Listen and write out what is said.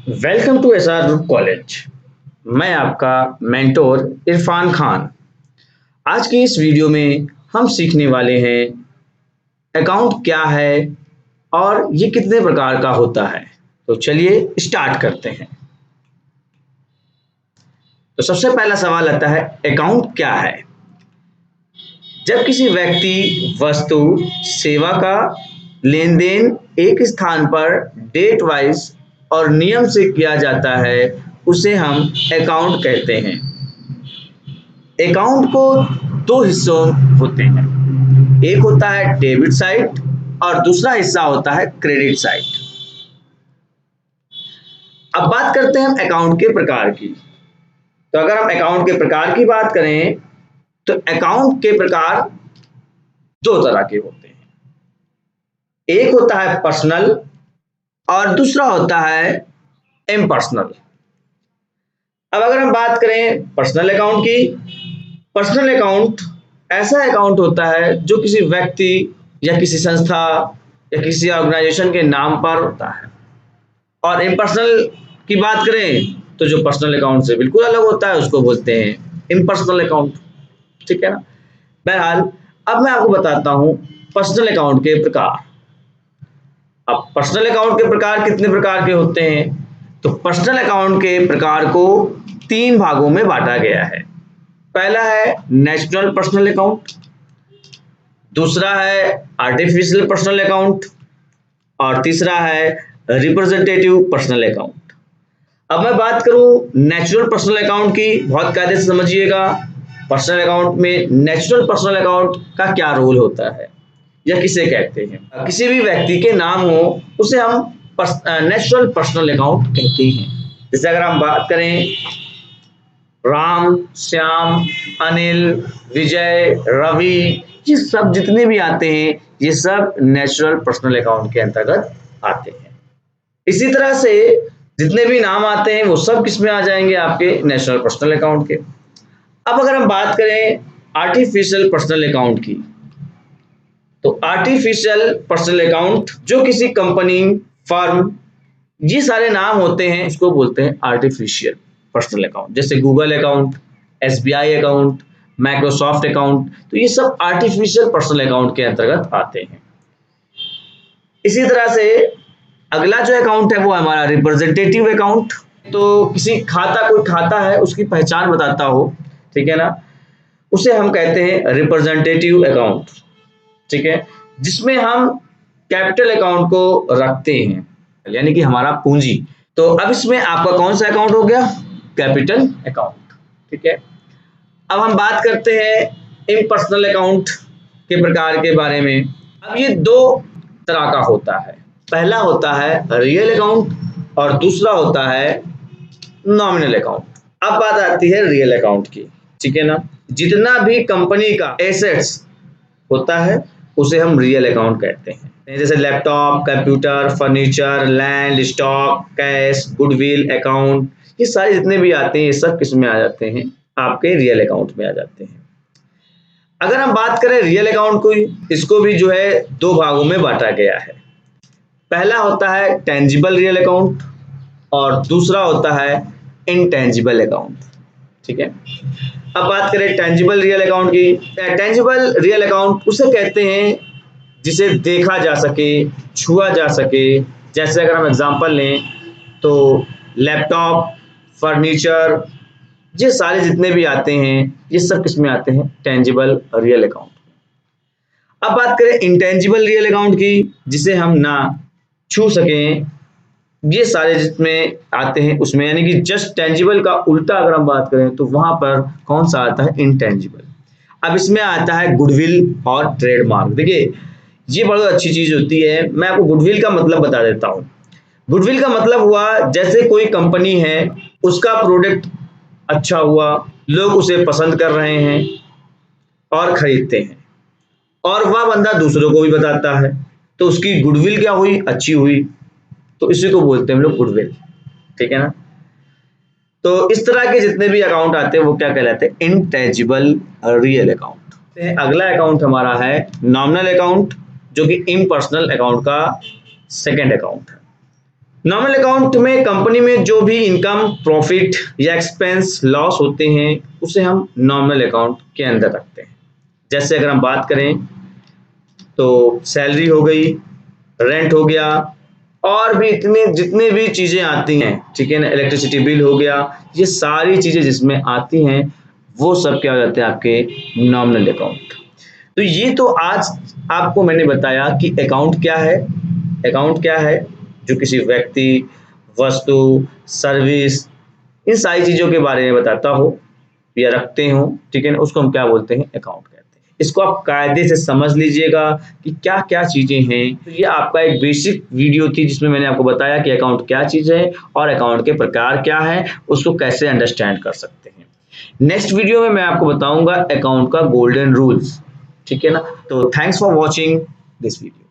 Welcome to SR group college. मैं आपका mentor Irfan Khan. आज की इस वीडियो में हम सीखने वाले हैं अकाउंट क्या है और ये कितने प्रकार का होता है। तो चलिए स्टार्ट करते हैं। तो सबसे पहला सवाल आता है, अकाउंट क्या है? जब किसी व्यक्ति, वस्तु, सेवा का लेन देन एक स्थान पर डेट वाइज और नियम से किया जाता है उसे हम अकाउंट कहते हैं। अकाउंट को दो हिस्सों होते हैं, एक होता है डेबिट साइड और दूसरा हिस्सा होता है क्रेडिट साइड। अब बात करते हैं हम अकाउंट के प्रकार की। तो अगर हम अकाउंट के प्रकार की बात करें तो अकाउंट के प्रकार दो तरह के होते हैं, एक होता है पर्सनल और दूसरा होता है इम्पर्सनल। अब अगर हम बात करें पर्सनल अकाउंट की, पर्सनल अकाउंट ऐसा अकाउंट होता है जो किसी व्यक्ति या किसी संस्था या किसी ऑर्गेनाइजेशन के नाम पर होता है। और इम्पर्सनल की बात करें तो जो पर्सनल अकाउंट से बिल्कुल अलग होता है उसको बोलते हैं इम्पर्सनल अकाउंट। ठीक है ना। बहरहाल अब मैं आपको बताता हूं पर्सनल अकाउंट के प्रकार। अब पर्सनल अकाउंट के प्रकार कितने प्रकार के होते हैं? तो पर्सनल अकाउंट के प्रकार को तीन भागों में बांटा गया है। पहला है नेचुरल पर्सनल अकाउंट, दूसरा है आर्टिफिशियल पर्सनल अकाउंट और तीसरा है रिप्रेजेंटेटिव पर्सनल अकाउंट। अब मैं बात करूं नेचुरल पर्सनल अकाउंट की, बहुत कायदे से समझिएगा। पर्सनल अकाउंट में नेचुरल पर्सनल अकाउंट का क्या रोल होता है या किसे कहते हैं? किसी भी व्यक्ति के नाम हो उसे हम नेचुरल पर्सनल अकाउंट कहते हैं। जैसे अगर हम बात करें राम, श्याम, अनिल, विजय, रवि, ये सब जितने भी आते हैं ये सब नेचुरल पर्सनल अकाउंट के अंतर्गत आते हैं। इसी तरह से जितने भी नाम आते हैं वो सब किस में आ जाएंगे? आपके नेचुरल पर्सनल अकाउंट के। अब अगर हम बात करें आर्टिफिशियल पर्सनल अकाउंट की, तो आर्टिफिशियल पर्सनल अकाउंट जो किसी कंपनी, फर्म, ये सारे नाम होते हैं इसको बोलते हैं आर्टिफिशियल पर्सनल अकाउंट। जैसे Google account, SBI account, Microsoft account, तो ये सब आर्टिफिशियल पर्सनल अकाउंट के अंतर्गत आते हैं। इसी तरह से अगला जो अकाउंट है वो हमारा रिप्रेजेंटेटिव अकाउंट। तो किसी खाता, कोई खाता है उसकी पहचान बताता हो, ठीक है ना, उसे हम कहते हैं रिप्रेजेंटेटिव अकाउंट। ठीक है, जिसमें हम कैपिटल अकाउंट को रखते हैं, यानी कि हमारा पूंजी। तो अब इसमें आपका कौन सा अकाउंट हो गया? Capital account. ठीक है। अब हम बात करते हैं इम्पर्सनल अकाउंट के प्रकार के बारे में। अब ये दो तरह का होता है, पहला होता है रियल अकाउंट और दूसरा होता है नॉमिनल अकाउंट। अब बात आती है रियल अकाउंट की। ठीक है ना। जितना भी कंपनी का एसेट्स होता है उसे हम रियल अकाउंट कहते हैं। जैसे laptop, computer, furniture, land, stock, cash, goodwill account, ये सारे जितने भी आते हैं ये सब किस में आ जाते हैं? आपके रियल अकाउंट में आ जाते हैं। अगर हम बात करें रियल अकाउंट को, इसको भी जो है दो भागों में बांटा गया है। पहला होता है टेंजिबल रियल अकाउंट और दूसरा होता है इनटेंजिबल अकाउंट। ठीक है। अब बात करें टेंजिबल रियल अकाउंट की। टेंजिबल रियल अकाउंट उसे कहते हैं जिसे देखा जा सके, छुआ जा सके। जैसे अगर हम एग्जांपल लें तो लैपटॉप, फर्नीचर, ये सारे जितने भी आते हैं ये सब किस में आते हैं? Tangible real account. अब बात करें इंटेंजिबल रियल अकाउंट की, जिसे हम ना छू सकें, ये सारे जिसमें आते हैं उसमें, यानी कि जस्ट टेंजिबल का उल्टा अगर हम बात करें तो वहां पर कौन सा आता है? इनटेंजिबल। अब इसमें आता है गुडविल और ट्रेडमार्क। देखिए ये बहुत अच्छी चीज होती है। मैं आपको गुडविल का मतलब बता देता हूं। गुडविल का मतलब हुआ जैसे कोई कंपनी है, उसका प्रोडक्ट अच्छा हुआ, लोग उसे पसंद कर रहे हैं और खरीदते हैं, और वह बंदा दूसरों को भी बताता है, तो उसकी गुडविल क्या हुई? अच्छी हुई। तो इसी को बोलते हैं हम लोग गुडविल। ठीक है ना। तो इस तरह के जितने भी अकाउंट आते हैं वो क्या कहलाते हैं? Intangible real account. अगला अकाउंट हमारा है नॉमिनल अकाउंट, जो कि इम्पर्सनल अकाउंट का सेकंड अकाउंट है। नॉर्मल अकाउंट में कंपनी में जो भी इनकम, प्रॉफिट या एक्सपेंस, लॉस होते हैं उसे हम नॉर्मल अकाउंट के अंदर रखते हैं। जैसे अगर हम बात करें तो सैलरी हो गई, रेंट हो गया, और भी इतने जितने भी चीजें आती हैं, ठीक है ना, इलेक्ट्रिसिटी बिल हो गया, ये सारी चीजें जिसमें आती हैं वो सब क्या हो जाते हैं आपके नॉमिनल अकाउंट। तो ये तो आज आपको मैंने बताया कि अकाउंट क्या है। अकाउंट क्या है? जो किसी व्यक्ति, वस्तु, सर्विस, इन सारी चीजों के बारे में बताता हो या रखते हो, ठीक है ना, उसको हम क्या बोलते हैं? अकाउंट कहते हैं। इसको आप कायदे से समझ लीजिएगा कि क्या क्या चीजें हैं। तो ये आपका एक बेसिक वीडियो थी जिसमें मैंने आपको बताया कि अकाउंट क्या चीज है और अकाउंट के प्रकार क्या है, उसको कैसे अंडरस्टैंड कर सकते हैं। नेक्स्ट वीडियो में मैं आपको बताऊंगा अकाउंट का गोल्डन रूल्स, ठीक है ना। तो thanks for watching this video.